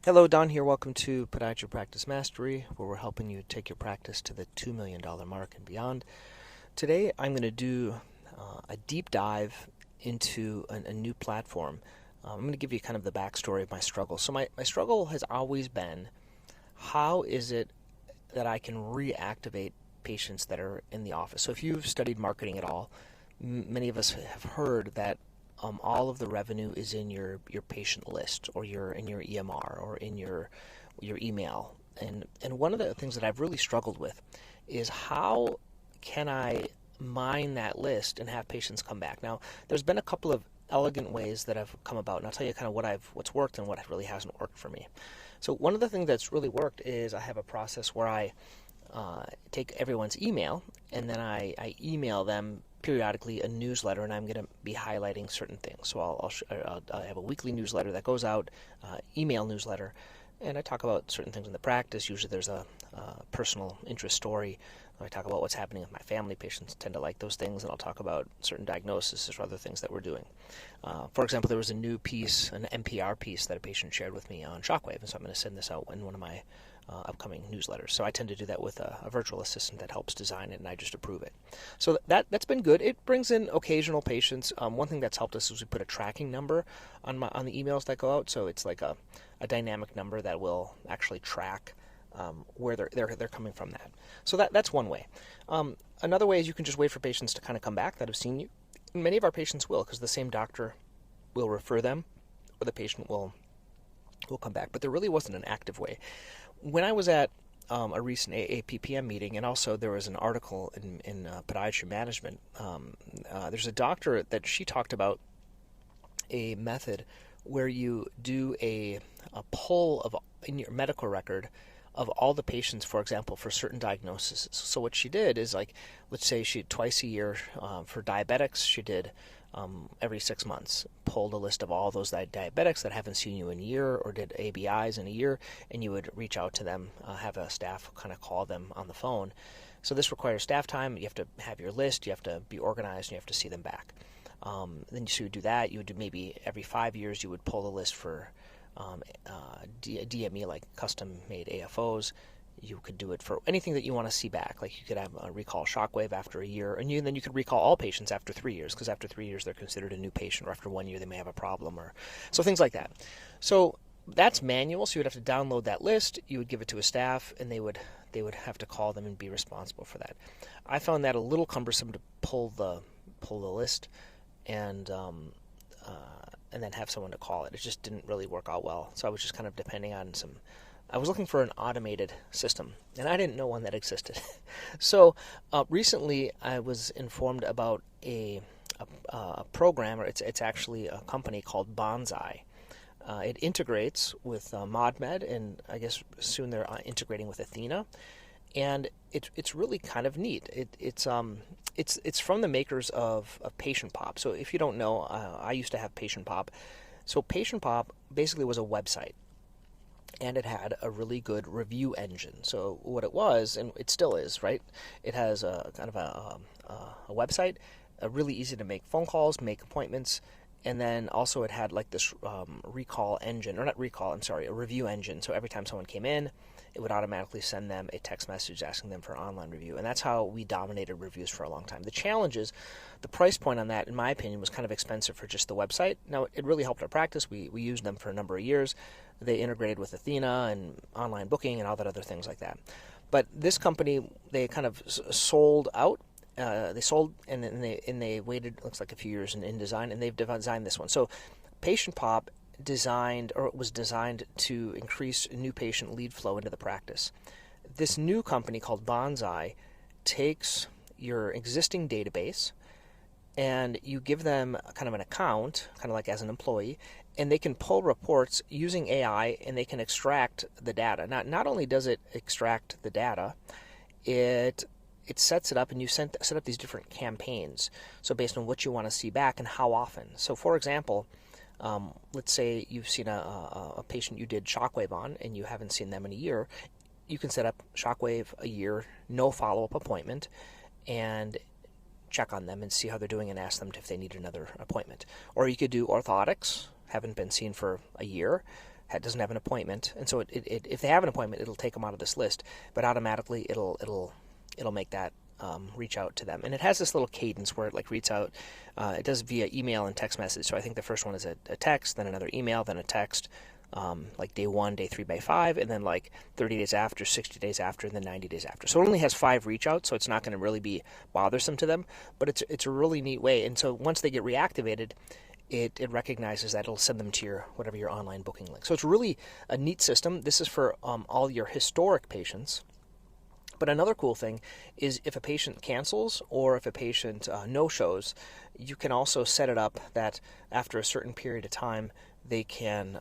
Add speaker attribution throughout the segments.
Speaker 1: Hello, Don here. Welcome to Podiatry Practice Mastery, where we're helping you take your practice to the $2 million mark and beyond. Today, I'm going to do a deep dive into a new platform. I'm going to give you kind of the backstory of my struggle. So, my struggle has always been, how is it that I can reactivate patients that are in the office? So, if you've studied marketing at all, many of us have heard that all of the revenue is in your patient list, or in your EMR, or in your email. And one of the things that I've really struggled with is, how can I mine that list and have patients come back? Now, there's been a couple of elegant ways that have come about, and I'll tell you kind of what's worked and what really hasn't worked for me. So one of the things that's really worked is, I have a process where I take everyone's email, and then I email them periodically a newsletter, and I'm going to be highlighting certain things. So I'll have a weekly newsletter that goes out, email newsletter, and I talk about certain things in the practice. Usually there's a personal interest story. I talk about what's happening with my family. Patients tend to like those things, and I'll talk about certain diagnoses or other things that we're doing. For example, there was a new piece, an NPR piece, that a patient shared with me on Shockwave, and so I'm going to send this out in one of my upcoming newsletters. So I tend to do that with a virtual assistant that helps design it, and I just approve it. So that's been good. It brings in occasional patients. One thing that's helped us is we put a tracking number on the emails that go out. So it's like a dynamic number that will actually track where they're coming from. So that's one way. Another way is, you can just wait for patients to kind of come back that have seen you. And many of our patients will, because the same doctor will refer them, or the patient will come back. But there really wasn't an active way. When I was at a recent AAPPM meeting, and also there was an article in Podiatry Management, there's a doctor that she talked about a method where you do a pull in your medical record of all the patients, for example, for certain diagnoses. So what she did is, like, let's say she twice a year, for diabetics, she did every 6 months, pulled a list of all those diabetics that haven't seen you in a year, or did ABIs in a year, and you would reach out to them, have a staff kind of call them on the phone. So this requires staff time. You have to have your list, you have to be organized, and you have to see them back. Then you would do that. You would do maybe every 5 years, you would pull the list for DME, like custom-made AFOs. You could do it for anything that you want to see back. Like, you could have a recall Shockwave after a year, and then you could recall all patients after 3 years, because after 3 years they're considered a new patient, or after 1 year they may have a problem, or so things like that. So that's manual. So you would have to download that list. You would give it to a staff, and they would have to call them and be responsible for that. I found that a little cumbersome to pull the list and then have someone to call it. It just didn't really work out well. So I was just kind of depending on I was looking for an automated system, and I didn't know one that existed. So recently I was informed about a program, or it's actually a company called Bonsai. It integrates with ModMed, and I guess soon they're integrating with Athena. And it's really kind of neat. It's from the makers of Patient Pop. So if you don't know, I used to have Patient Pop. So Patient Pop basically was a website, and it had a really good review engine. So what it was, and it still is, right? It has a kind of a website, really easy to make phone calls, make appointments, and then also it had like this recall engine, or not recall, I'm sorry, a review engine. So every time someone came in, it would automatically send them a text message asking them for an online review. And that's how we dominated reviews for a long time. The challenge is, the price point on that, in my opinion, was kind of expensive for just the website. Now, it really helped our practice. We used them for a number of years. They integrated with Athena and online booking and all that other things like that. But this company, they kind of sold out. They sold, and then they waited, looks like a few years in design, and they've designed this one. So Patient Pop was designed to increase new patient lead flow into the practice. This new company called Bonsai takes your existing database, and you give them kind of an account, kind of like as an employee, and they can pull reports using AI, and they can extract the data. Not only does it extract the data, it sets it up, and you set up these different campaigns. So based on what you want to see back and how often. So for example, let's say you've seen a patient you did Shockwave on, and you haven't seen them in a year. You can set up Shockwave a year, no follow-up appointment, and check on them and see how they're doing, and ask them if they need another appointment. Or you could do orthotics, haven't been seen for a year, doesn't have an appointment, and so if they have an appointment, it'll take them out of this list, but automatically it'll make that reach out to them. And it has this little cadence where it like reads out. It does via email and text message. So I think the first one is a text, then another email, then a text, like day 1, day 3 by 5, and then like 30 days after, 60 days after, and then 90 days after. So it only has 5 reach outs, so it's not going to really be bothersome to them, but it's a really neat way. And so once they get reactivated, it recognizes that it'll send them to your online booking link. So it's really a neat system. This is for all your historic patients. But another cool thing is if a patient cancels or if a patient no-shows, you can also set it up that after a certain period of time, they can,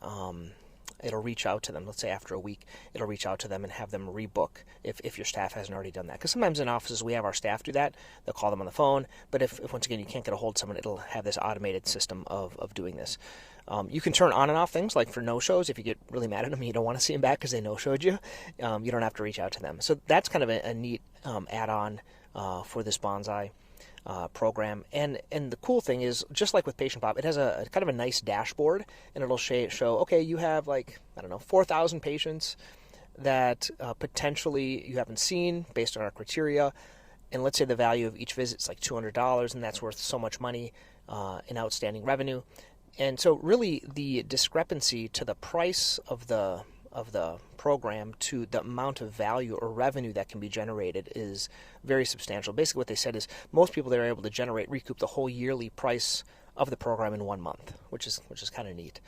Speaker 1: it'll reach out to them. Let's say after a week, it'll reach out to them and have them rebook if your staff hasn't already done that. Because sometimes in offices, we have our staff do that. They'll call them on the phone. But if once again, you can't get a hold of someone, it'll have this automated system of doing this. You can turn on and off things like for no-shows. If you get really mad at them and you don't want to see them back because they no-showed you, you don't have to reach out to them. So that's kind of a neat add-on for this Bonsai program. And the cool thing is, just like with Patient Pop, it has a kind of a nice dashboard, and it'll show, okay, you have 4,000 patients that potentially you haven't seen based on our criteria. And let's say the value of each visit is like $200, and that's worth so much money in outstanding revenue. And so really the discrepancy to the price of the program to the amount of value or revenue that can be generated is very substantial. Basically what they said is most people, they're able to recoup the whole yearly price of the program in 1 month, which is kind of neat.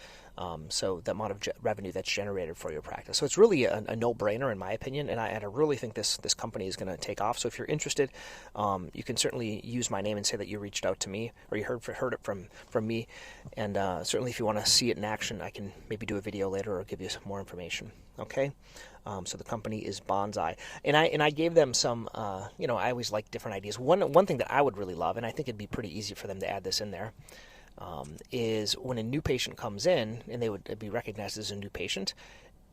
Speaker 1: So the amount of revenue that's generated for your practice. So it's really a no-brainer in my opinion, and I really think this company is going to take off. So if you're interested, you can certainly use my name and say that you reached out to me or you heard it from me. And certainly if you want to see it in action, I can maybe do a video later or give you some more information. Okay. So the company is Bonsai, and I gave them some. I always like different ideas. One thing that I would really love, and I think it'd be pretty easy for them to add this in there, is when a new patient comes in and they would be recognized as a new patient,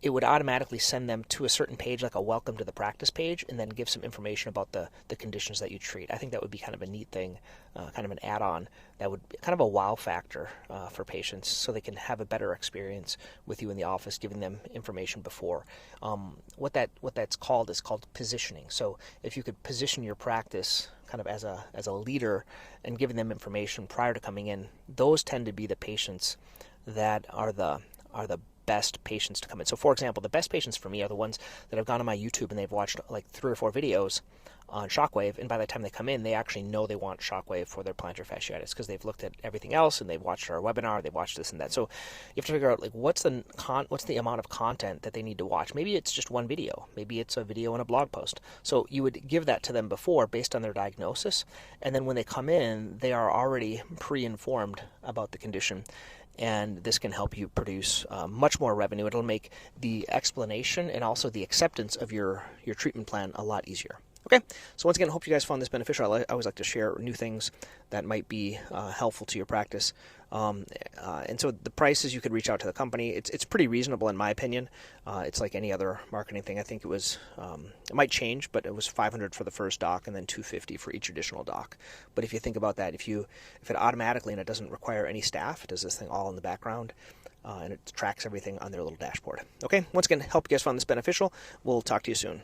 Speaker 1: it would automatically send them to a certain page, like a welcome to the practice page, and then give some information about the conditions that you treat. I think that would be kind of a neat thing, kind of an add-on that would be kind of a wow factor for patients, so they can have a better experience with you in the office, giving them information before. What that's called is called positioning. So if you could position your practice kind of as a leader and giving them information prior to coming in, those tend to be the patients that are the best patients to come in. So for example, the best patients for me are the ones that have gone on my YouTube and they've watched like 3 or 4 videos on Shockwave, and by the time they come in, they actually know they want Shockwave for their plantar fasciitis because they've looked at everything else and they've watched our webinar, they've watched this and that. So you have to figure out like what's the amount of content that they need to watch. Maybe it's just one video, maybe it's a video and a blog post. So you would give that to them before based on their diagnosis, and then when they come in, they are already pre-informed about the condition. And this can help you produce much more revenue. It'll make the explanation and also the acceptance of your treatment plan a lot easier. Okay, so once again, I hope you guys found this beneficial. I always like to share new things that might be helpful to your practice. And so the prices, you could reach out to the company. It's pretty reasonable in my opinion. It's like any other marketing thing. I think it was, it might change, but it was $500 for the first doc and then $250 for each additional doc. But if you think about that, if it automatically, and it doesn't require any staff, it does this thing all in the background, and it tracks everything on their little dashboard. Okay, once again, hope you guys found this beneficial. We'll talk to you soon.